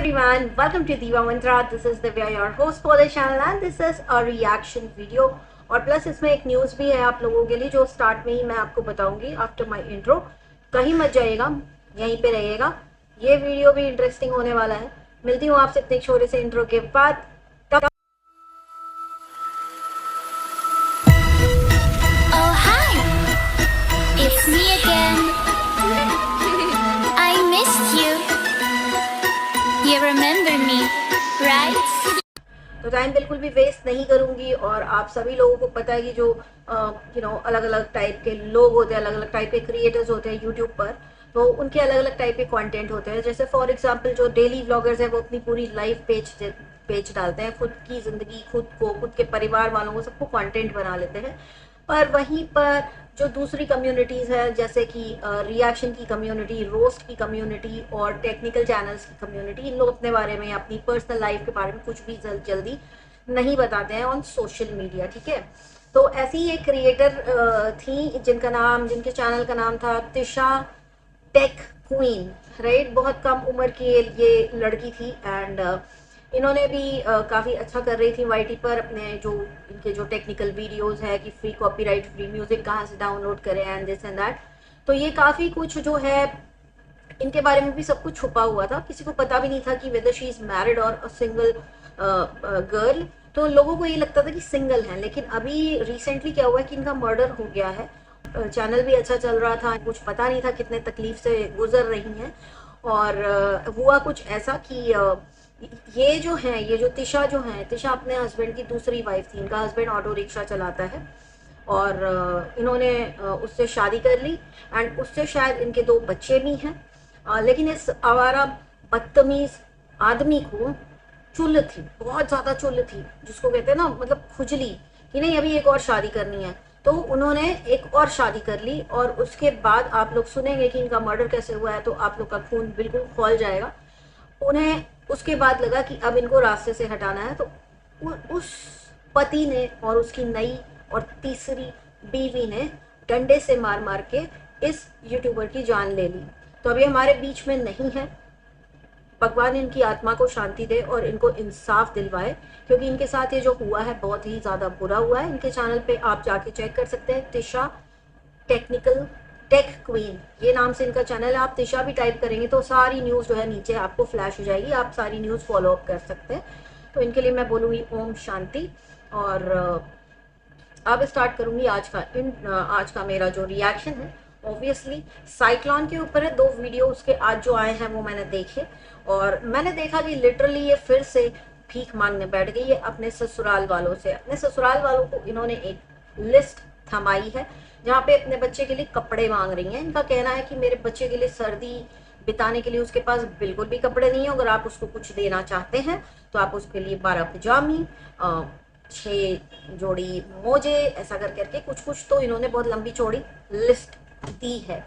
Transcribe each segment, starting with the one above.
Everyone, welcome to Diva Mantra. This is Divya, your host for the channel, and this is a reaction video. और plus इसमें एक news भी है आप लोगों के लिए जो स्टार्ट में ही मैं आपको बताऊंगी आफ्टर माय इंट्रो। कहीं मत जाइएगा, यहीं पे रहिएगा। ये वीडियो भी इंटरेस्टिंग होने वाला है। मिलती हूँ आपसे इतने छोटे से इंट्रो के बाद। Oh hi, it's me again. I missed you. You remember me, right? तो टाइम बिल्कुल भी वेस्ट नहीं करूंगी और आप सभी लोगों को पता है कि जो अलग अलग टाइप के लोग होते हैं, अलग अलग टाइप के क्रिएटर्स होते हैं यूट्यूब पर, तो उनके अलग अलग टाइप के कंटेंट होते हैं। जैसे फॉर एग्जांपल जो डेली व्लॉगर्स हैं वो अपनी पूरी लाइफ पेज डालते हैं, खुद की ज़िंदगी, खुद के परिवार वालों को, सबको कंटेंट बना लेते हैं। पर वहीं पर जो दूसरी कम्युनिटीज़ है, जैसे कि रिएक्शन की कम्युनिटी, रोस्ट की कम्युनिटी और टेक्निकल चैनल्स की कम्युनिटी, इन लोग अपने बारे में, अपनी पर्सनल लाइफ के बारे में कुछ भी जल्दी नहीं बताते हैं ऑन सोशल मीडिया। ठीक है, तो ऐसी ही एक क्रिएटर थी जिनके चैनल का नाम था तिशा टेक क्वीन, राइट। बहुत कम उम्र की ये लड़की थी एंड इन्होंने भी काफ़ी अच्छा कर रही थी वाईटी पर अपने इनके जो टेक्निकल वीडियोस है कि फ्री कॉपीराइट फ्री म्यूज़िक कहाँ से डाउनलोड करें एंड दिस एंड दैट। तो ये काफ़ी कुछ जो है इनके बारे में भी सब कुछ छुपा हुआ था, किसी को पता भी नहीं था कि वेदर शी इज़ मैरिड और अ सिंगल गर्ल। तो लोगों को ये लगता था कि सिंगल हैं, लेकिन अभी रिसेंटली क्या हुआ है कि इनका मर्डर हो गया है। चैनल भी अच्छा चल रहा था, कुछ पता नहीं था कितने तकलीफ से गुजर रही हैं। और हुआ कुछ ऐसा कि ये जो तिशा जो है, तिशा अपने हस्बैंड की दूसरी वाइफ थी। इनका हस्बैंड ऑटो रिक्शा चलाता है और इन्होंने उससे शादी कर ली एंड उससे शायद इनके 2 बच्चे भी हैं। लेकिन इस आवारा बदतमीज आदमी को चुल थी, बहुत ज़्यादा चुल थी, जिसको कहते हैं ना, मतलब खुजली कि नहीं अभी एक और शादी करनी है। तो उन्होंने एक और शादी कर ली और उसके बाद आप लोग सुनेंगे कि इनका मर्डर कैसे हुआ है, तो आप लोग का खून बिल्कुल खौल जाएगा। उन्हें उसके बाद लगा कि अब इनको रास्ते से हटाना है, तो उस पति ने और उसकी नई और तीसरी बीवी ने डंडे से मार मार के इस यूट्यूबर की जान ले ली। तो अभी हमारे बीच में नहीं है। भगवान इनकी आत्मा को शांति दे और इनको इंसाफ दिलवाए, क्योंकि इनके साथ ये जो हुआ है बहुत ही ज़्यादा बुरा हुआ है। इनके चैनल पे आप जाके चेक कर सकते हैं, तिशा टेक्निकल टेक क्वीन, ये नाम से इनका चैनल है। आप तिशा भी टाइप करेंगे तो सारी न्यूज़ जो है नीचे आपको फ्लैश हो जाएगी, आप सारी न्यूज़ फॉलो अप कर सकते हैं। तो इनके लिए मैं बोलूँगी ओम शांति। और अब स्टार्ट करूँगी आज का मेरा जो रिएक्शन है। ऑब्वियसली साइक्लोन के ऊपर है। 2 वीडियो उसके आज जो आए हैं वो मैंने देखे और मैंने देखा कि लिटरली ये फिर से भीख मांगने बैठ गई है अपने ससुराल वालों से। अपने ससुराल वालों को इन्होंने एक लिस्ट थमाई है जहाँ पे अपने बच्चे के लिए कपड़े मांग रही हैं। इनका कहना है कि मेरे बच्चे के लिए सर्दी बिताने के लिए उसके पास बिल्कुल भी कपड़े नहीं है। अगर आप उसको कुछ देना चाहते हैं तो आप उसके लिए 12 पजामी, 6 जोड़ी मोजे, ऐसा कर करके कुछ तो इन्होंने बहुत लंबी चौड़ी लिस्ट दी है।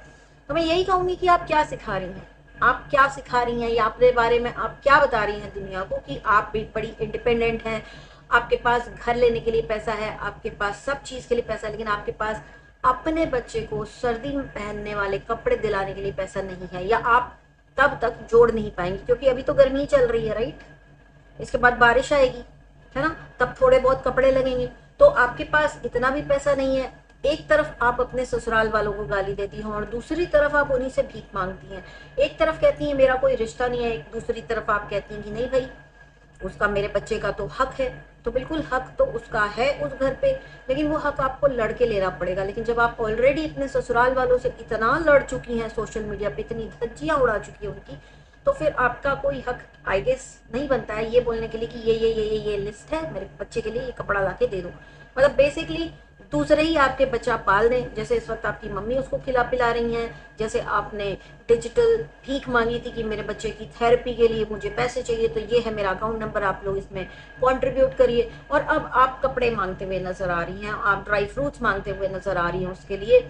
तो मैं यही कहूँगी कि आप क्या सिखा रही हैं, आप क्या सिखा रही हैं, या अपने बारे में आप क्या बता रही हैं दुनिया को कि आप भी बड़ी इंडिपेंडेंट हैं, आपके पास घर लेने के लिए पैसा है, आपके पास सब चीज़ के लिए पैसा है, लेकिन आपके पास अपने बच्चे को सर्दी में पहनने वाले कपड़े दिलाने के लिए पैसा नहीं है, या आप तब तक जोड़ नहीं पाएंगी क्योंकि अभी तो गर्मी चल रही है, राइट। इसके बाद बारिश आएगी, है ना, तब थोड़े बहुत कपड़े लगेंगे। तो आपके पास इतना भी पैसा नहीं है। एक तरफ आप अपने ससुराल वालों को गाली देती हो और दूसरी तरफ आप उन्हीं से भीख मांगती हैं। एक तरफ कहती हैं मेरा कोई रिश्ता नहीं है, एक दूसरी तरफ आप कहती हैं कि नहीं भाई, उसका मेरे बच्चे का तो हक है। तो बिल्कुल हक तो उसका है उस घर पे, लेकिन वो हक आपको लड़के लेना पड़ेगा। लेकिन जब आप ऑलरेडी अपने ससुराल वालों से इतना लड़ चुकी हैं, सोशल मीडिया पे इतनी धज्जियां उड़ा चुकी है उनकी, तो फिर आपका कोई हक आई गेस नहीं बनता है ये बोलने के लिए कि ये लिस्ट है, मेरे बच्चे के लिए ये कपड़ा ला के दे दो। मतलब बेसिकली दूसरे ही आपके बच्चा पाल दें, जैसे इस वक्त आपकी मम्मी उसको खिला पिला रही हैं, जैसे आपने डिजिटल भीख मांगी थी कि मेरे बच्चे की थेरेपी के लिए मुझे पैसे चाहिए, तो ये है मेरा अकाउंट नंबर, आप लोग इसमें कंट्रीब्यूट करिए। और अब आप कपड़े मांगते हुए नजर आ रही हैं, आप ड्राई फ्रूट्स मांगते हुए नजर आ रही हैं उसके लिए।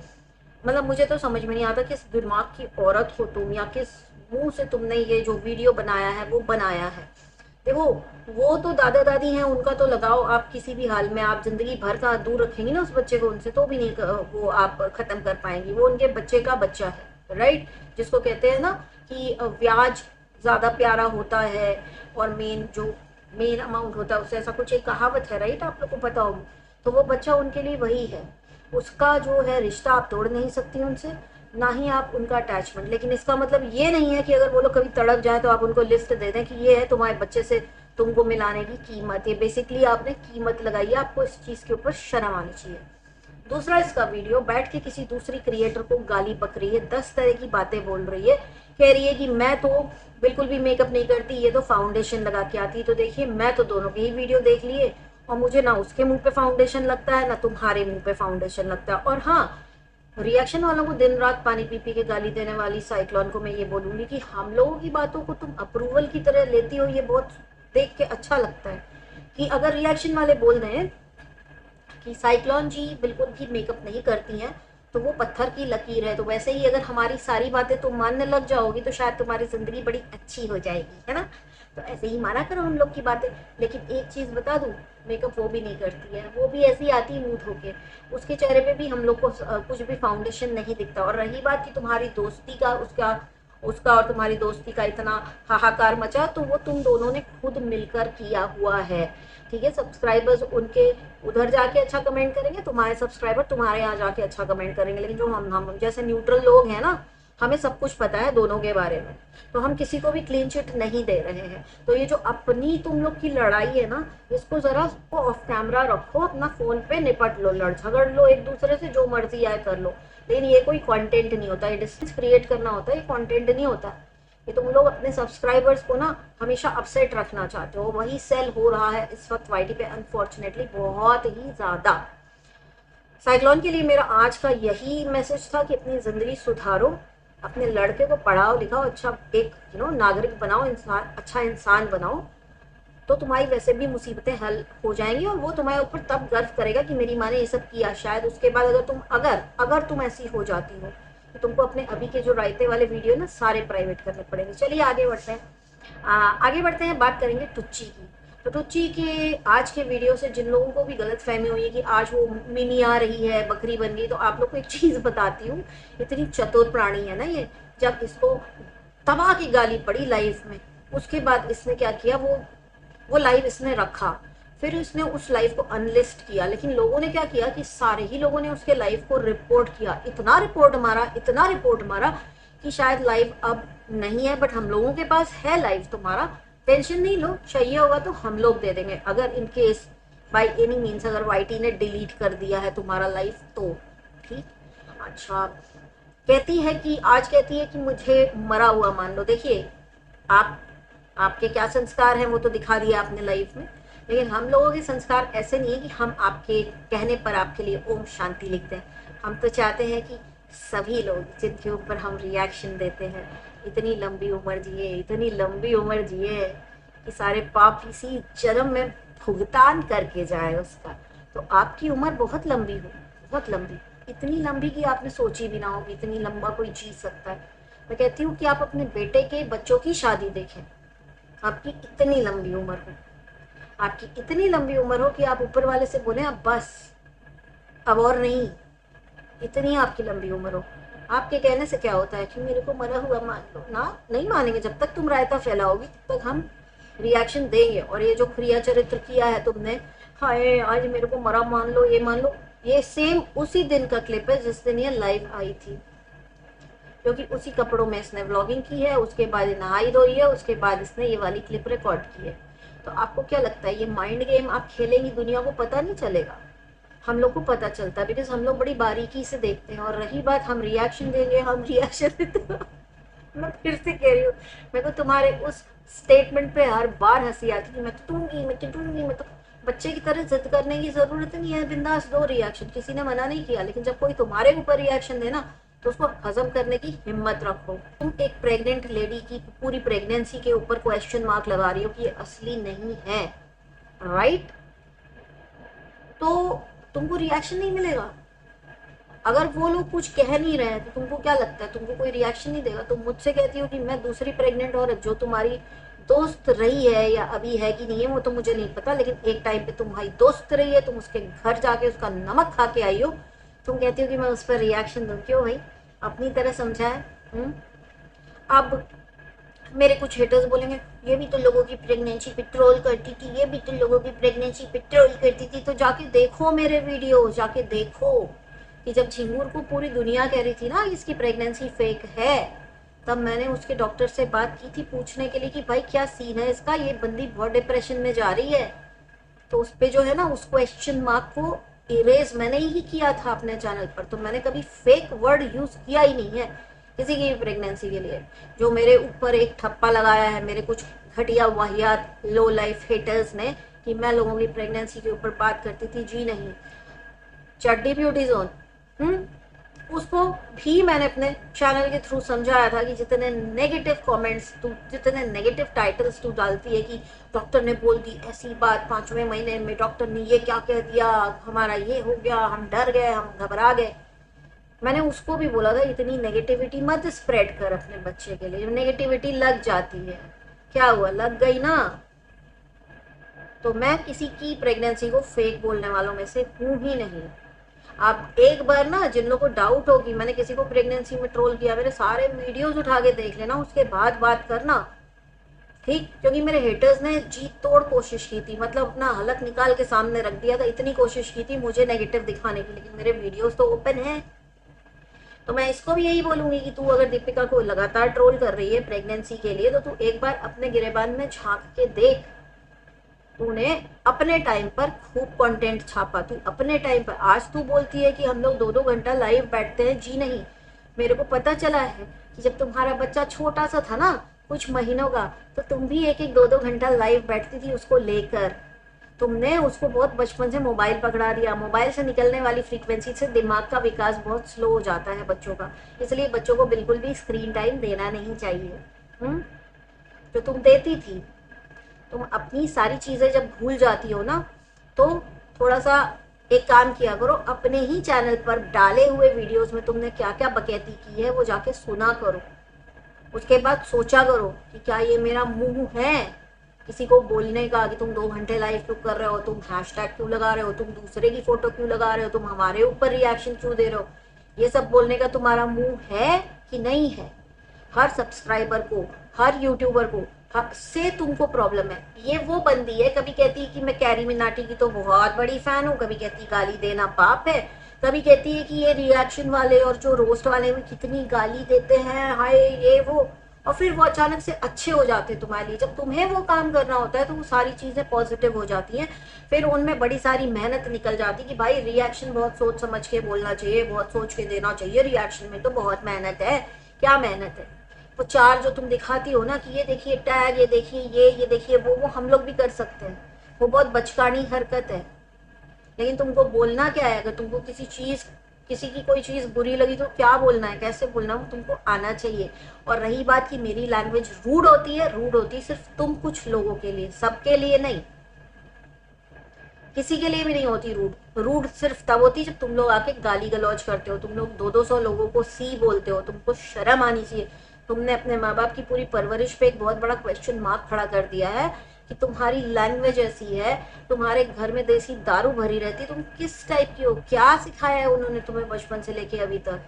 मतलब मुझे तो समझ में नहीं आता किस दिमाग की औरत हो तुम, या किस मुंह से तुमने ये जो वीडियो बनाया है वो बनाया है। देखो, वो तो दादा दादी हैं, उनका तो लगाओ आप किसी भी हाल में, आप जिंदगी भर का दूर रखेंगी ना उस बच्चे को उनसे, तो भी नहीं वो आप खत्म कर पाएंगी। वो उनके बच्चे का बच्चा है, राइट। जिसको कहते हैं ना कि ब्याज ज़्यादा प्यारा होता है और मेन अमाउंट होता है उससे, ऐसा कुछ एक कहावत है राइट, आप लोग को पता होगी। तो वो बच्चा उनके लिए वही है, उसका जो है रिश्ता आप तोड़ नहीं सकती उनसे, ना ही आप उनका अटैचमेंट। लेकिन इसका मतलब ये नहीं है कि अगर वो लोग कभी तड़प जाए तो आप उनको लिस्ट दे दें कि ये है तुम्हारे बच्चे से तुमको मिलाने की कीमत। ये बेसिकली आपने कीमत लगाई है, आपको इस चीज़ के ऊपर शर्म आनी चाहिए। दूसरा, इसका वीडियो बैठ के किसी दूसरी क्रिएटर को गाली बक रही है, 10 तरह की बातें बोल रही है, कह रही है कि मैं तो बिल्कुल भी मेकअप नहीं करती, ये तो फाउंडेशन लगा के आती। तो देखिए, मैं तो दोनों के ही वीडियो देख लिए और मुझे ना उसके मुंह पे फाउंडेशन लगता है ना तुम्हारे मुंह पे फाउंडेशन लगता है। और हाँ, रिएक्शन वालों को दिन रात पानी पी पी के गाली देने वाली साइक्लोन को मैं ये बोलूंगी कि हम लोगों की बातों को तुम अप्रूवल की तरह लेती हो, ये बहुत देख के अच्छा लगता है कि अगर रिएक्शन वाले बोल रहे हैं कि साइक्लोन जी बिल्कुल भी मेकअप नहीं करती हैं तो वो पत्थर की लकीर है, तो वैसे ही अगर हमारी सारी बातें तुम मानने लग जाओगी तो शायद तुम्हारी जिंदगी बड़ी अच्छी हो जाएगी, है ना। तो ऐसे ही माना करो हम लोग की बातें। लेकिन एक चीज बता दूं, मेकअप वो भी नहीं करती है, वो भी ऐसी आती है मुंह धो के, उसके चेहरे पे भी हम लोग को कुछ भी फाउंडेशन नहीं दिखता। और रही बात कि तुम्हारी दोस्ती का उसका उसका और तुम्हारी दोस्ती का इतना हाहाकार मचा, तो वो तुम दोनों ने खुद मिलकर किया हुआ है, ठीक है। सब्सक्राइबर्स उनके उधर जाके अच्छा कमेंट करेंगे, तुम्हारे सब्सक्राइबर तुम्हारे यहाँ जाके अच्छा कमेंट करेंगे। लेकिन जो हम जैसे न्यूट्रल लोग हैं ना, हमें सब कुछ पता है दोनों के बारे में, तो हम किसी को भी क्लीन चिट नहीं दे रहे हैं। तो ये जो अपनी तुम लोग की लड़ाई है ना, इसको जरा ऑफ कैमरा रखो, अपना फोन पे निपट लो, लड़ झगड़ लो एक दूसरे से, जो मर्जी आए कर लो। लेकिन ये कोई कंटेंट नहीं होता, ये डिस्टेंस क्रिएट करना होता है, ये कंटेंट नहीं होता। ये तुम लोग अपने सब्सक्राइबर्स को ना हमेशा अपसेट रखना चाहते हो, वही सेल हो रहा है इस वक्त वाईटी पे अनफॉर्चुनेटली बहुत ही ज्यादा। साइक्लोन के लिए मेरा आज का यही मैसेज था कि अपनी जिंदगी सुधारो, अपने लड़के को पढ़ाओ लिखाओ, अच्छा एक नागरिक बनाओ, इंसान अच्छा इंसान बनाओ, तो तुम्हारी वैसे भी मुसीबतें हल हो जाएंगी और वो तुम्हारे ऊपर तब गर्व करेगा कि मेरी माँ ने ये सब किया। शायद उसके बाद अगर तुम ऐसी हो जाती हो तो तुमको अपने अभी के जो रायते वाले वीडियो ना सारे प्राइवेट करने पड़ेंगे। चलिए आगे बढ़ते हैं। आगे बढ़ते हैं, बात करेंगे टुच्ची की। तो टुच्ची के आज के वीडियो से जिन लोगों को भी गलत फहमी हुई है कि आज वो मिनी आ रही है, बकरी बन गई, तो आप लोग को एक चीज बताती हूँ, इतनी चतुर प्राणी है ना ये। जब इसको तबाह की गाली पड़ी लाइफ में, उसके बाद इसने क्या किया, वो लाइव इसने रखा, फिर इसने उस लाइव को अनलिस्ट किया। लेकिन लोगों ने क्या किया कि सारे ही लोगों ने उसके लाइव को रिपोर्ट किया, इतना रिपोर्ट मारा कि शायद लाइव अब नहीं है, बट हम लोगों के पास है लाइव तुम्हारा, टेंशन नहीं लो, चाहिए होगा तो हम लोग दे देंगे, अगर in case by any means अगर वाईटी ने डिलीट कर दिया है तुम्हारा लाइव तो। ठीक, अच्छा, कहती है कि मुझे मरा हुआ मान लो। देखिए, आप आपके क्या संस्कार हैं वो तो दिखा दिया आपने लाइफ में, लेकिन हम लोगों के संस्कार ऐसे नहीं है कि हम आपके कहने पर आपके लिए ओम शांति लिखते हैं। हम तो चाहते हैं कि सभी लोग जिनके ऊपर हम रिएक्शन देते हैं इतनी लंबी उम्र जिए कि सारे पाप इसी जन्म में भुगतान करके जाए उसका। तो आपकी उम्र बहुत लंबी हो, बहुत लंबी, इतनी लंबी कि आपने सोची भी ना होगी इतनी लंबा कोई जी सकता है। मैं कहती हूँ कि आप अपने बेटे के बच्चों की शादी देखें, आपकी इतनी लंबी उम्र हो, आपकी इतनी लंबी उम्र हो कि आप ऊपर वाले से बोले अब बस, अब और नहीं, इतनी आपकी लंबी उम्र हो। आपके कहने से क्या होता है कि मेरे को मरा हुआ मान लो ना, नहीं मानेंगे। जब तक तुम रायता फैलाओगी तब तक हम रिएक्शन देंगे। और ये जो क्रिया चरित्र किया है तुमने, हाय आज मेरे को मरा मान लो, ये मान लो, ये सेम उसी दिन का क्लिप है जिस दिन ये लाइव आई थी, क्योंकि उसी कपड़ों में इसने व्लॉगिंग की है, उसके बाद नहाई धोई है, उसके बाद इसने ये वाली क्लिप रिकॉर्ड की है। तो आपको क्या लगता है ये माइंड गेम आप खेलेंगी, दुनिया को पता नहीं चलेगा? हम लोग को पता चलता है, बिकॉज हम लोग बड़ी बारीकी से देखते हैं। और रही बात हम रिएक्शन देंगे, हम रिएक्शन देते मैं फिर से कह रही हूँ, मेरे को तुम्हारे उस स्टेटमेंट पे हर बार हंसी आती है, मैं तो दूंगी, मैं तो बच्चे की तरह जिद करने की जरूरत नहीं है, बिंदास दो रिएक्शन, किसी ने मना नहीं किया। लेकिन जब कोई तुम्हारे ऊपर रिएक्शन देना तो उसको हजम करने की हिम्मत रखो। तुम एक प्रेग्नेंट लेडी की पूरी प्रेगनेंसी के ऊपर क्वेश्चन मार्क लगा रही हो कि ये असली नहीं है, राइट? तो तुमको रिएक्शन नहीं मिलेगा। अगर वो लोग कुछ कह नहीं रहे हैं तो तुमको क्या लगता है तुमको कोई रिएक्शन नहीं देगा? तुम मुझसे कहती हो कि मैं दूसरी प्रेग्नेंट औरत जो तुम्हारी दोस्त रही है या अभी है कि नहीं है वो तो मुझे नहीं पता, लेकिन एक टाइम पे तुम्हारी दोस्त रही है, तुम उसके घर जाके उसका नमक खा के आई हो, तुम कहती हो कि मैं उस पर रिएक्शन दूं? क्यों भाई, अपनी तरह समझा है? अब मेरे कुछ हेटर्स बोलेंगे ये भी तो लोगों की प्रेगनेंसी पे ट्रोल करती थी, ये भी तो लोगों की प्रेगनेंसी पे ट्रोल करती थी। तो जाके देखो मेरे वीडियो, जाके देखो कि जब झिंगूर को पूरी दुनिया कह रही थी ना इसकी प्रेगनेंसी फेक है, तब मैंने उसके डॉक्टर से बात की थी पूछने के लिए कि भाई क्या सीन है इसका, ये बंदी बहुत डिप्रेशन में जा रही है। तो उस पे जो है ना उस क्वेश्चन मार्क को इरेज मैंने ही किया था अपने चैनल पर। तो मैंने कभी फेक वर्ड यूज किया ही नहीं है किसी की भी प्रेगनेंसी के लिए। जो मेरे ऊपर एक ठप्पा लगाया है मेरे कुछ घटिया वाहियात लो लाइफ हेटर्स ने कि मैं लोगों की प्रेगनेंसी के ऊपर बात करती थी, जी नहीं। चड्डी ब्यूटी जोन, उसको भी मैंने अपने चैनल के थ्रू समझाया था कि जितने नेगेटिव कमेंट्स तू, जितने नेगेटिव टाइटल्स तू डालती है कि डॉक्टर ने बोल दी ऐसी बात 5वें महीने में, डॉक्टर ने ये क्या कह दिया, हमारा ये हो गया, हम डर गए, हम घबरा गए। मैंने उसको भी बोला था इतनी नेगेटिविटी मत स्प्रेड कर अपने बच्चे के लिए, नेगेटिविटी लग जाती है। क्या हुआ, लग गई ना। तो मैं किसी की प्रेगनेंसी को फेक बोलने वालों में से हूँ ही नहीं। आप एक बार ना, जिन लोगों को डाउट होगी मैंने किसी को प्रेगनेंसी में ट्रोल किया, मेरे सारे वीडियोस उठा के देख लेना, उसके बाद बात करना, ठीक। क्योंकि मेरे हेटर्स ने जी तोड़ कोशिश की थी, मतलब अपना हलक निकाल के सामने रख दिया था, इतनी कोशिश की थी मुझे नेगेटिव दिखाने की, लेकिन मेरे वीडियोस तो ओपन है। तो मैं इसको भी यही बोलूंगी कि तू अगर दीपिका को लगातार ट्रोल कर रही है प्रेगनेंसी के लिए, तो तू एक बार अपने गिरेबान में झांक के देख। तूने अपने टाइम पर खूब कंटेंट छापा, तू अपने टाइम पर। आज तू बोलती है कि हम लोग 2-2 घंटा लाइव बैठते हैं, जी नहीं। मेरे को पता चला है कि जब तुम्हारा बच्चा छोटा सा था ना, कुछ महीनों का, तो तुम भी 1-1 2-2 घंटा लाइव बैठती थी उसको लेकर। तुमने उसको बहुत बचपन से मोबाइल पकड़ा दिया। मोबाइल से निकलने वाली फ्रीक्वेंसी से दिमाग का विकास बहुत स्लो हो जाता है बच्चों का, इसलिए बच्चों को बिल्कुल भी स्क्रीन टाइम देना नहीं चाहिए। जो तुम देती थी, तुम अपनी सारी चीजें जब भूल जाती हो ना, तो थोड़ा सा एक काम किया करो, अपने ही चैनल पर डाले हुए वीडियोस में तुमने क्या क्या बकैती की है वो जाके सुना करो। उसके बाद सोचा करो कि क्या ये मेरा मुंह है किसी को बोलने का कि तुम 2 घंटे लाइव क्यों कर रहे हो, तुम हैशटैग क्यों लगा रहे हो, तुम दूसरे की फोटो क्यों लगा रहे हो, तुम हमारे ऊपर रिएक्शन क्यों दे रहे हो। ये सब बोलने का तुम्हारा मुंह है कि नहीं है। हर सब्सक्राइबर को, हर यूट्यूबर को से तुमको प्रॉब्लम है। ये वो बंदी है, कभी कहती है कि मैं कैरी मिनाटी की तो बहुत बड़ी फैन हूँ, कभी कहती गाली देना पाप है, कभी कहती है कि ये रिएक्शन वाले और जो रोस्ट वाले में कितनी गाली देते हैं, हाय ये वो, और फिर वो अचानक से अच्छे हो जाते हैं तुम्हारे लिए। जब तुम्हें वो काम करना होता है तो वो सारी चीजें पॉजिटिव हो जाती हैं, फिर उनमें बड़ी सारी मेहनत निकल जाती है कि भाई रिएक्शन बहुत सोच समझ के बोलना चाहिए, बहुत सोच के देना चाहिए, रिएक्शन में तो बहुत मेहनत है। क्या मेहनत है? वो 4 जो तुम दिखाती हो ना कि ये देखिए टैग, ये देखिए ये देखिए वो हम लोग भी कर सकते हैं। वो बहुत बचकानी हरकत है, लेकिन तुमको बोलना क्या है। अगर तुमको किसी की कोई चीज बुरी लगी तो क्या बोलना है, कैसे बोलना है, वो तुमको आना चाहिए। और रही बात कि मेरी लैंग्वेज रूड होती है, रूड होती है सिर्फ तुम कुछ लोगों के लिए, सबके लिए नहीं। किसी के लिए भी नहीं होती रूड। रूड सिर्फ तब होती है जब तुम लोग आके गाली गलौज करते हो, तुम लोग 200-200 लोगों को सी बोलते हो। तुमको शर्म आनी चाहिए। तुमने अपने माँ बाप की पूरी परवरिश पे एक बहुत बड़ा क्वेश्चन मार्क खड़ा कर दिया है कि तुम्हारी लैंग्वेज ऐसी है, तुम्हारे घर में देसी दारू भरी रहती, तुम किस टाइप की हो, क्या सिखाया है उन्होंने तुम्हें बचपन से लेके अभी तक।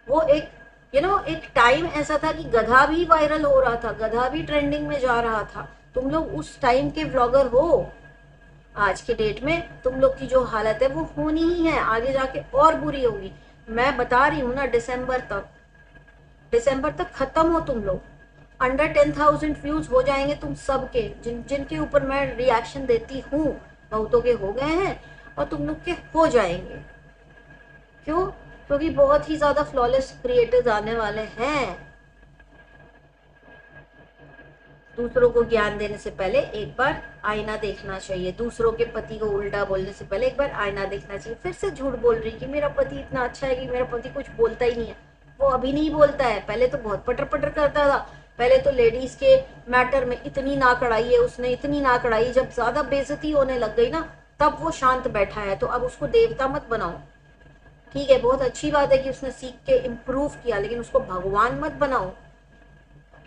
वो एक एक टाइम ऐसा था कि गधा भी वायरल हो रहा था, गधा भी ट्रेंडिंग में जा रहा था। तुम लोग उस टाइम के व्लॉगर हो। आज के डेट में तुम लोग की जो हालत है वो होनी ही है, आगे जाके और बुरी होगी। मैं बता रही हूँ ना, दिसंबर तक खत्म हो तुम लोग। अंडर 10,000 व्यूज हो जाएंगे तुम सबके, जिनके ऊपर मैं रिएक्शन देती हूँ। बहुतों के हो गए हैं और तुम लोग के हो जाएंगे। क्यों? क्योंकि बहुत ही ज्यादा फ्लॉलेस क्रिएटर्स आने वाले हैं। दूसरों को ज्ञान देने से पहले एक बार आईना देखना चाहिए। दूसरों के पति को उल्टा बोलने से पहले एक बार आईना देखना चाहिए। फिर से झूठ बोल रही कि मेरा पति इतना अच्छा है कि मेरा पति कुछ बोलता ही नहीं है। वो अभी नहीं बोलता है, पहले तो बहुत पटर पटर करता था। पहले तो लेडीज के मैटर में इतनी नाक अड़ाई है उसने, इतनी नाक अड़ाई, जब ज्यादा बेइज्जती होने लग गई ना तब वो शांत बैठा है। तो अब उसको देवता मत बनाओ, ठीक है। बहुत अच्छी बात है कि उसने सीख के इम्प्रूव किया, लेकिन उसको भगवान मत बनाओ।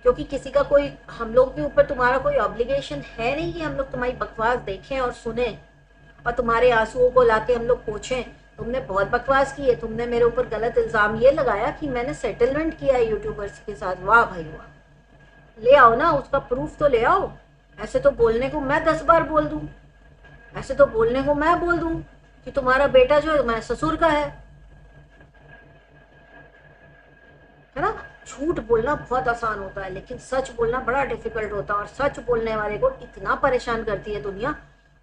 क्योंकि किसी का कोई, हम लोग के ऊपर तुम्हारा कोई ऑब्लिगेशन है नहीं कि हम लोग तुम्हारी बकवास देखें और सुने और तुम्हारे आंसुओं को लाके हम लोग पोछें। तुमने बहुत बकवास की है। तुमने मेरे ऊपर गलत इल्जाम ये लगाया कि मैंने सेटलमेंट किया है यूट्यूबर्स के साथ। वाह भाई वाह, ले आओ ना, उसका प्रूफ तो ले आओ। ऐसे तो बोलने को मैं 10 बार बोल दूं, ऐसे तो बोलने को मैं बोल दूं कि तुम्हारा बेटा जो है मैं ससुर का है ना। झूठ बोलना बहुत आसान होता है, लेकिन सच बोलना बड़ा डिफिकल्ट होता है, और सच बोलने वाले को इतना परेशान करती है दुनिया।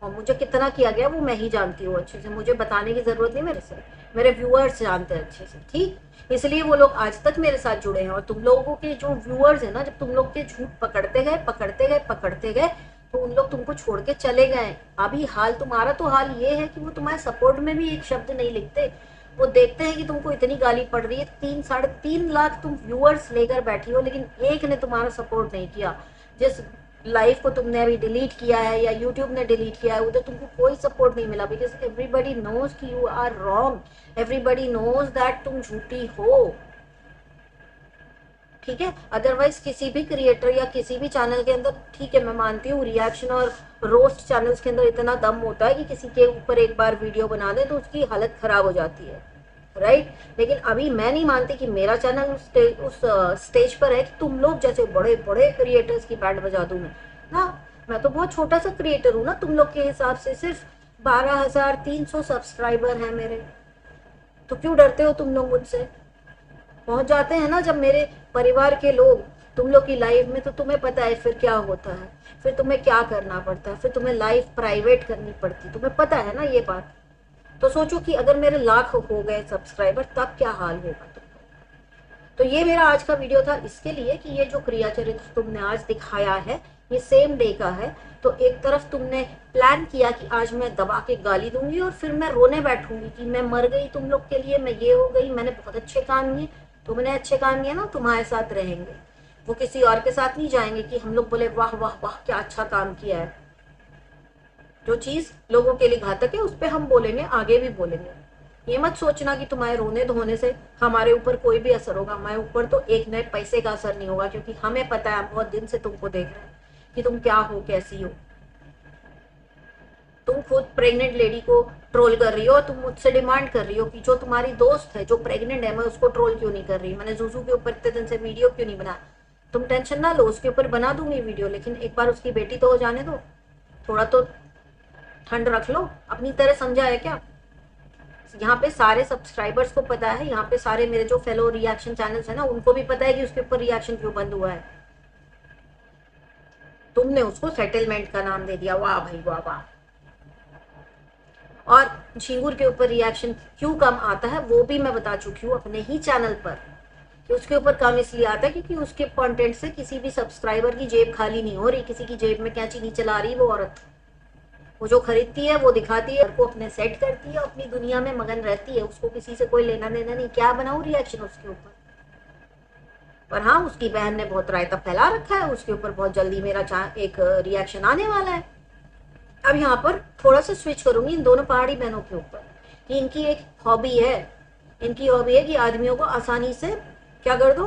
और मुझे कितना किया गया वो मैं ही जानती हूँ अच्छे से, मुझे बताने की जरूरत नहीं मेरे से, मेरे व्यूअर्स जानते हैं अच्छे से, ठीक। इसलिए वो लोग आज तक मेरे साथ जुड़े हैं। और तुम लोगों के जो व्यूअर्स है ना, जब तुम लोग के झूठ पकड़ते गए पकड़ते गए पकड़ते गए, तो उन लोग तुमको छोड़ के चले गए। अभी हाल तुम्हारा तो हाल ये है कि वो तुम्हारे सपोर्ट में भी एक शब्द नहीं लिखते। वो देखते हैं कि तुमको इतनी गाली पड़ रही है, 3 साढ़े 3 लाख तुम व्यूअर्स लेकर बैठी हो, लेकिन एक ने तुम्हारा सपोर्ट नहीं किया। जिस लाइव को तुमने अभी डिलीट किया है या यूट्यूब ने डिलीट किया है, उधर तुमको कोई सपोर्ट नहीं मिला, बिकॉज एवरीबडी नोज कि you are wrong, everybody knows that तुम झूठी हो, ठीक है। अदरवाइज किसी भी क्रिएटर या किसी भी चैनल के अंदर, ठीक है मैं मानती हूँ रिएक्शन और रोस्ट चैनल्स के अंदर इतना दम होता है कि किसी के ऊपर एक बार वीडियो बना दे तो उसकी हालत खराब हो जाती है, राइट। लेकिन अभी मैं नहीं मानती कि मेरा चैनल उस स्टेज पर है कि तुम लोग जैसे बड़े बड़े क्रिएटर्स की बैंड बजा दूं मैं ना। मैं तो बहुत छोटा सा क्रिएटर हूँ ना, तुम लोग के हिसाब से सिर्फ 12,300 सब्सक्राइबर हैं मेरे। तो क्यों डरते हो तुम लोग मुझसे? पहुंच जाते हैं ना जब मेरे परिवार के लोग तुम लोग की लाइफ में, तो तुम्हें पता है फिर क्या होता है, फिर तुम्हें क्या करना पड़ता है, फिर तुम्हें लाइफ प्राइवेट करनी पड़ती, तुम्हें पता है ना ये बात। तो सोचो कि अगर मेरे लाख हो गए सब्सक्राइबर तब क्या हाल होगा तुमको। तो ये मेरा आज का वीडियो था इसके लिए कि ये जो क्रिया चरित्र तुमने आज दिखाया है ये सेम डे का है। तो एक तरफ तुमने प्लान किया कि आज मैं दबा के गाली दूंगी और फिर मैं रोने बैठूंगी कि मैं मर गई तुम लोग के लिए, मैं ये हो गई, मैंने बहुत अच्छे काम किए। तुमने अच्छे काम किए ना, तुम्हारे साथ रहेंगे, वो किसी और के साथ नहीं जाएंगे कि हम लोग बोले वाह वाह वाह क्या अच्छा काम किया है। जो चीज लोगों के लिए घातक है उस पर हम बोलेंगे, आगे भी बोलेंगे। ये मत सोचना कि तुम्हारे रोने धोने से हमारे ऊपर कोई भी असर होगा। हमारे ऊपर तो एक नए पैसे का असर नहीं होगा, क्योंकि हमें पता है, बहुत दिन से तुमको देख रहे हैं कि तुम क्या हो, कैसी हो। तुम खुद प्रेग्नेंट लेडी को ट्रोल कर रही हो, तुम मुझसे डिमांड कर रही हो कि जो तुम्हारी दोस्त है जो प्रेग्नेंट है मैं उसको ट्रोल क्यों नहीं कर रही, मैंने जूजू के ऊपर इतने दिन से वीडियो क्यों नहीं बनाया। तुम टेंशन ना लो, उसके ऊपर बना दूंगी वीडियो, लेकिन एक बार उसकी बेटी तो हो जाने दो, थोड़ा तो ठंड रख लो। अपनी तरह समझा है क्या? यहाँ पे सारे सब्सक्राइबर्स को पता है, यहाँ पे सारे मेरे जो फेलो रिएक्शन चैनल्स है ना उनको भी पता है कि उसके ऊपर रिएक्शन क्यों बंद हुआ है। तुमने उसको सेटलमेंट का नाम दे दिया, वाह भाई वाह वाह। और झिंगुर के ऊपर रिएक्शन क्यों कम आता है वो भी मैं बता चुकी हूँ अपने ही चैनल पर, कि उसके ऊपर कम इसलिए आता है क्योंकि उसके कंटेंट से किसी भी सब्सक्राइबर की जेब खाली नहीं हो रही, किसी की जेब में कैंची नहीं चला रही वो औरत। वो जो खरीदती है वो दिखाती है, को अपने सेट करती है, अपनी दुनिया में मगन रहती है, उसको किसी से कोई लेना देना नहीं। क्या बनाऊं रिएक्शन उसके ऊपर? पर हाँ, उसकी बहन ने बहुत रायता फैला रखा है, उसके ऊपर बहुत जल्दी मेरा एक रिएक्शन आने वाला है। अब यहाँ पर थोड़ा सा स्विच करूंगी इन दोनों पहाड़ी बहनों के ऊपर, कि इनकी एक हॉबी है, इनकी हॉबी है कि आदमियों को आसानी से क्या कर दो,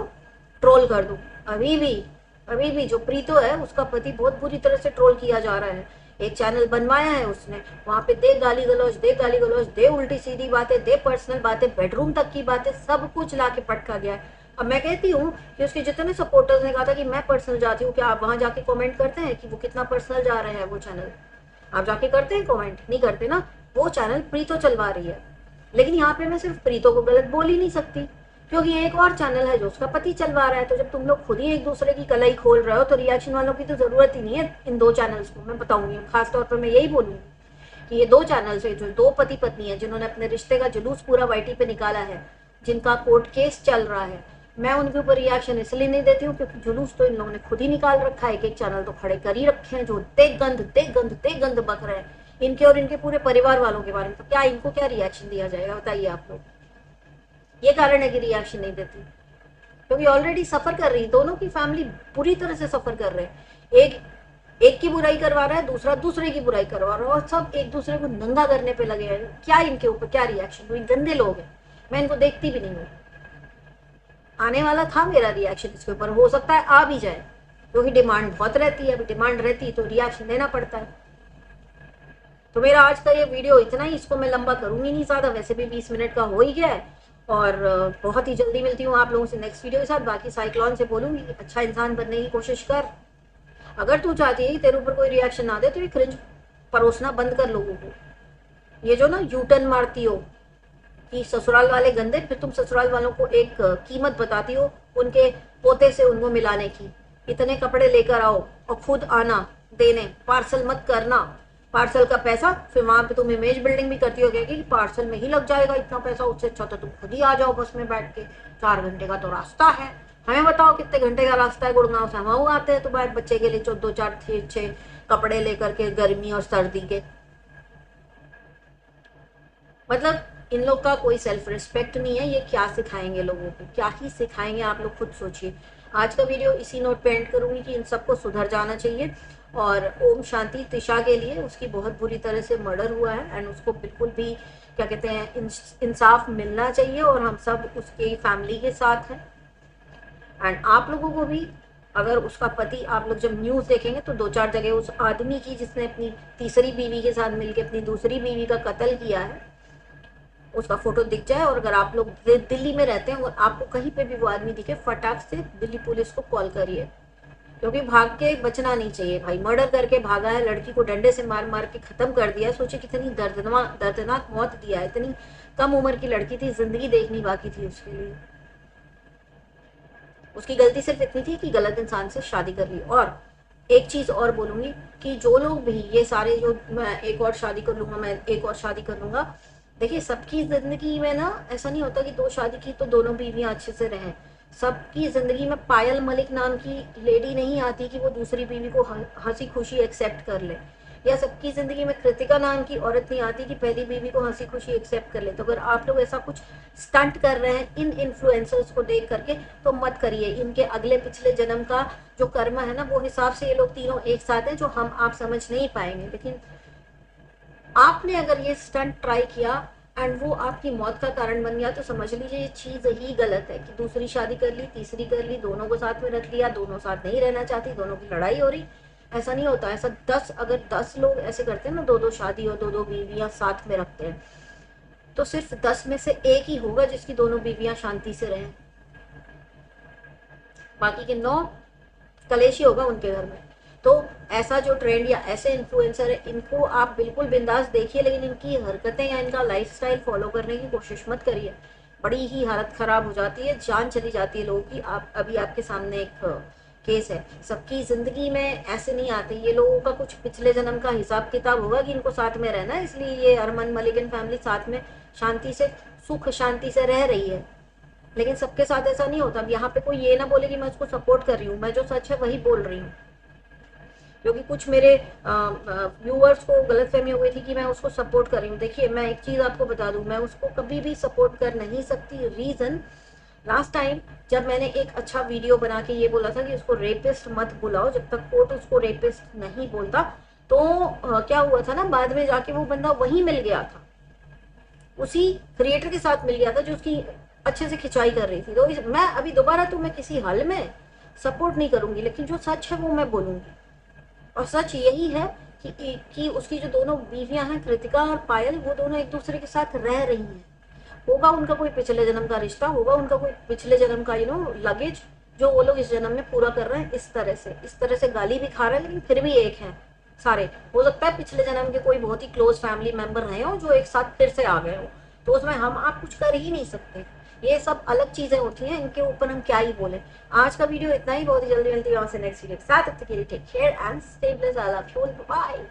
ट्रोल कर दो। अभी भी जो प्रीतो है उसका पति बहुत बुरी तरह से ट्रोल किया जा रहा है। एक चैनल बनवाया है उसने, वहां पे दे गाली गलौज, दे गाली गलौज, दे उल्टी सीधी बातें, दे पर्सनल बातें, बेडरूम तक की बातें, सब कुछ ला के पटका गया है। अब मैं कहती हूँ कि उसके जितने सपोर्टर्स ने कहा था कि मैं पर्सनल जाती हूँ, क्या आप वहां जाके कमेंट करते हैं कि वो कितना पर्सनल जा रहे हैं वो चैनल? आप जाके करते हैं कमेंट? नहीं करते ना। वो चैनल प्रीतो चलवा रही है, लेकिन यहाँ पे मैं सिर्फ प्रीतो को गलत बोल ही नहीं सकती, क्योंकि एक और चैनल है जो उसका पति चलवा रहा है। तो जब तुम लोग खुद ही एक दूसरे की कलाई खोल रहे हो तो रिएक्शन वालों की तो जरूरत ही नहीं है इन दो चैनल्स को। मैं बताऊंगी, खासतौर पर मैं यही बोलूंगी कि ये दो चैनल्स है जो दो पति पत्नी है जिन्होंने अपने रिश्ते का जुलूस पूरा वाईटी पे निकाला है, जिनका कोर्ट केस चल रहा है। मैं उनके ऊपर रिएक्शन इसलिए नहीं देती हूँ क्योंकि जुलूस तो इन लोगों ने खुद ही निकाल रखा है। एक चैनल तो खड़े कर ही रखे हैं जो ते गंद बक रहे हैं इनके और इनके पूरे परिवार वालों के बारे में। तो क्या इनको क्या रिएक्शन दिया जाएगा बताइए आप लोग? ये कारण है कि रिएक्शन नहीं देती, क्योंकि ऑलरेडी सफर कर रही, दोनों की फैमिली पूरी तरह से सफर कर रहे हैं। एक की बुराई करवा रहा है, दूसरा दूसरे की बुराई करवा रहा है, और सब एक दूसरे को नंगा करने पे लगे हैं। क्या इनके ऊपर क्या रिएक्शन? कोई गंदे लोग हैं, मैं इनको देखती भी नहीं हूँ। आने वाला था मेरा रिएक्शन इसके ऊपर, हो सकता है आ भी जाए, क्योंकि डिमांड बहुत रहती है। अभी डिमांड रहती है तो रिएक्शन देना पड़ता है। तो मेरा आज का ये वीडियो इतना ही, इसको मैं लंबा करूंगी नहीं ज्यादा, वैसे भी 20 मिनट का हो ही गया है। और बहुत ही जल्दी मिलती हूँ आप लोगों से नेक्स्ट वीडियो के साथ। बाकी साइक्लोन से बोलूँगी कि अच्छा इंसान बनने की कोशिश कर। अगर तू चाहती है कि तेरे ऊपर कोई रिएक्शन ना दे तो ये क्रिंज परोसना बंद कर लोगों को। ये जो ना यूटर्न मारती हो कि ससुराल वाले गंदे, फिर तुम ससुराल वालों को एक कीमत बताती हो उनके पोते से उनको मिलाने की। इतने कपड़े लेकर आओ और खुद आना देने, पार्सल मत करना। पार्सल का पैसा फिर वहां पे तुम इमेज बिल्डिंग भी करती हो कि पार्सल में ही लग जाएगा इतना पैसा, उससे अच्छा तो तुम खुद ही आ जाओ बस में बैठ के। 4 घंटे का तो रास्ता है। हमें बताओ कितने घंटे का रास्ता है गुड़गांव से। हम आते हैं तुम्हारे बच्चे के लिए 2-4-6 कपड़े लेकर के गर्मी और सर्दी के। मतलब इन लोग का कोई सेल्फ रिस्पेक्ट नहीं है। ये क्या सिखाएंगे लोगों को, क्या ही सिखाएंगे, आप लोग खुद सोचिए। आज का वीडियो इसी नोट पे एंड करूंगी कि इन सबको सुधर जाना चाहिए। और ओम शांति तिशा के लिए, उसकी बहुत बुरी तरह से मर्डर हुआ है एंड उसको बिल्कुल भी क्या कहते हैं इंसाफ मिलना चाहिए और हम सब उसकी फैमिली के साथ हैं। एंड आप लोगों को भी, अगर उसका पति, आप लोग जब न्यूज़ देखेंगे तो 2-4 जगह उस आदमी की जिसने अपनी तीसरी बीवी के साथ मिलकर अपनी दूसरी बीवी का कत्ल किया है उसका फोटो दिख जाए। और अगर आप लोग दिल्ली में रहते हैं और आपको कहीं पे भी वो आदमी दिखे, फटाक से दिल्ली पुलिस को कॉल करिए, क्योंकि भाग के बचना नहीं चाहिए भाई। मर्डर करके भागा है, लड़की को डंडे से मार मार के खत्म कर दिया है। सोचिए कितनी दर्दनाक मौत दिया है। इतनी कम उम्र की लड़की थी, जिंदगी देखनी बाकी थी उसके लिए। उसकी गलती सिर्फ इतनी थी कि गलत इंसान से शादी कर ली। और एक चीज और बोलूंगी कि जो लोग भी ये सारे जो मैं एक और शादी कर लूंगा, मैं एक और शादी कर लूंगा, देखिए सबकी जिंदगी में ना ऐसा नहीं होता कि 2 शादी की तो दोनों बीवियां अच्छे से रहें। सबकी जिंदगी में पायल मलिक नाम की लेडी नहीं आती कि वो दूसरी बीवी को हंसी खुशी एक्सेप्ट कर ले, या सबकी जिंदगी में कृतिका नाम की औरत नहीं आती कि पहली बीवी को हंसी खुशी एक्सेप्ट कर ले। तो अगर आप लोग ऐसा कुछ स्टंट कर रहे हैं इन इन्फ्लुएंसर्स को देख करके तो मत करिए। इनके अगले पिछले जन्म का जो कर्म है ना, वो हिसाब से ये लोग तीनों एक साथ हैं, जो हम आप समझ नहीं पाएंगे। लेकिन आपने अगर ये स्टंट ट्राई किया एंड वो आपकी मौत का कारण बन गया तो समझ लीजिए ये चीज ही गलत है कि दूसरी शादी कर ली, तीसरी कर ली, दोनों को साथ में रख लिया, दोनों साथ नहीं रहना चाहती, दोनों की लड़ाई हो रही। ऐसा नहीं होता। ऐसा अगर 10 लोग ऐसे करते हैं ना, 2-2 शादी और 2-2 बीवियां साथ में रखते हैं, तो सिर्फ 10 में से एक ही होगा जिसकी दोनों बीवियां शांति से रहें। बाकी के 9 कलेश ही होगा उनके घर में। तो ऐसा जो ट्रेंड या ऐसे इन्फ्लुएंसर है, इनको आप बिल्कुल बिंदास देखिए, लेकिन इनकी हरकतें या इनका लाइफस्टाइल फॉलो करने की कोशिश मत करिए। बड़ी ही हालत खराब हो जाती है, जान चली जाती है लोगों की। आप अभी आपके सामने एक केस है। सबकी जिंदगी में ऐसे नहीं आते। ये लोगों का कुछ पिछले जन्म का हिसाब किताब होगा कि इनको साथ में रहना है, इसलिए ये अरमान मलिक फैमिली साथ में शांति से, सुख शांति से रह रही है। लेकिन सबके साथ ऐसा नहीं होता। अब यहाँ पे कोई ये ना बोले कि मैं उसको सपोर्ट कर रही हूँ, मैं जो सच है वही बोल रही हूँ। क्योंकि कुछ मेरे व्यूअर्स को गलतफहमी हो गई थी कि मैं उसको सपोर्ट कर रही हूँ। देखिए मैं एक चीज़ आपको बता दूँ, मैं उसको कभी भी सपोर्ट कर नहीं सकती। रीज़न, लास्ट टाइम जब मैंने एक अच्छा वीडियो बना के ये बोला था कि उसको रेपिस्ट मत बुलाओ जब तक कोर्ट उसको रेपिस्ट नहीं बोलता, तो क्या हुआ था ना, बाद में जाके वो बंदा वहीं मिल गया था, उसी क्रिएटर के साथ मिल गया था जो उसकी अच्छे से खिंचाई कर रही थी। तो मैं अभी दोबारा तुम्हें किसी हाल में सपोर्ट नहीं करूंगी, लेकिन जो सच है वो मैं बोलूंगी। और सच यही है कि उसकी जो दोनों बीवियां हैं, कृतिका और पायल, वो दोनों एक दूसरे के साथ रह रही हैं। होगा उनका कोई पिछले जन्म का रिश्ता, होगा उनका कोई पिछले जन्म का लगेज जो वो लोग इस जन्म में पूरा कर रहे हैं। इस तरह से गाली भी खा रहे हैं, लेकिन फिर भी एक है सारे। हो सकता है पिछले जन्म के कोई बहुत ही क्लोज फैमिली मेंबर रहे हो जो एक साथ फिर से आ गए हो, तो उसमें हम आप कुछ कर ही नहीं सकते। ये सब अलग चीजें होती हैं, इनके ऊपर हम क्या ही बोले। आज का वीडियो इतना ही, बहुत ही जल्दी मिलती है नेक्स्ट वीडियो के साथ। तब तक के लिए take care and stay blessed. I love you, bye.